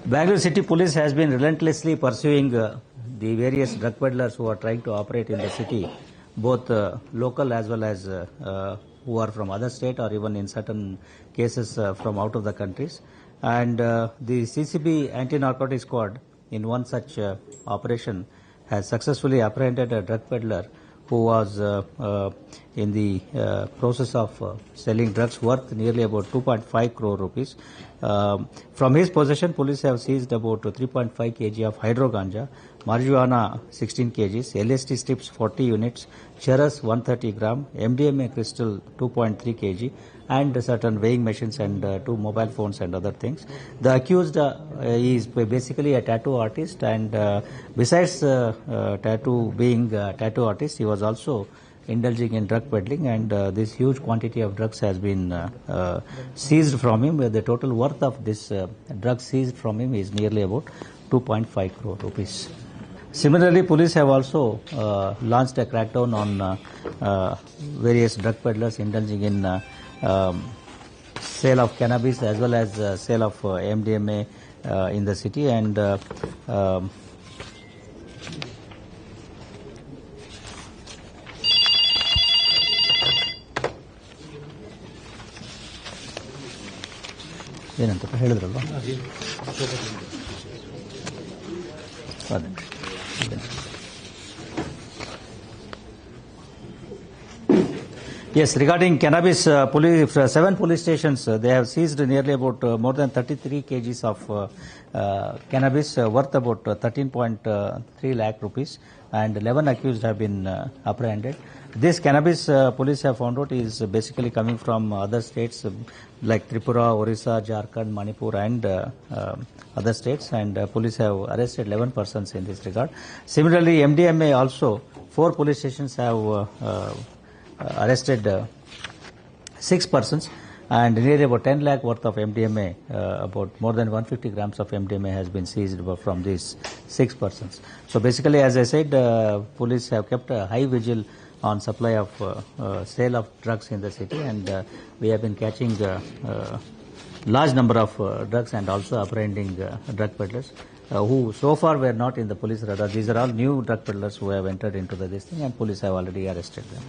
Bangalore City Police has been relentlessly pursuing the various drug peddlers who are trying to operate in the city, both local as well as who are from other state or even in certain cases from out of the countries. And the CCB anti-narcotic squad in one such operation has successfully apprehended a drug peddler who was in the process of selling drugs worth nearly about 2.5 crore rupees. From his possession, police have seized about 3.5 kg of hydro ganja, marijuana 16 kgs, LSD strips 40 units, charas 130 gram, MDMA crystal 2.3 kg, and certain weighing machines and 2 mobile phones and other things. The accused is basically a tattoo artist, and besides being a tattoo artist, he was also indulging in drug peddling, and this huge quantity of drugs has been seized from him. The total worth of this drug seized from him is nearly about 2.5 crore rupees. Similarly, police have also launched a crackdown on various drug peddlers indulging in sale of cannabis as well as sale of MDMA in the city, and ಏನಂತಪ್ಪ ಹೇಳಿದ್ರಲ್ವ ಅದೇ. Yes, regarding cannabis, 7 police stations, they have seized nearly about more than 33 kgs of cannabis worth about 13.3 lakh rupees, and 11 accused have been apprehended. This cannabis, police have found out, is basically coming from other states like Tripura, Orissa, Jharkhand, Manipur, and other states, and police have arrested 11 persons in this regard. Similarly, MDMA also, 4 police stations have arrested 6 persons, and nearly about 10 lakh worth of MDMA, about more than 150 grams of MDMA has been seized from these 6 persons. So basically, as I said, police have kept a high vigil on supply of sale of drugs in the city, and we have been catching large number of drugs and also apprehending drug peddlers who so far were not in the police radar. These are all new drug peddlers who have entered into this thing, and police have already arrested them.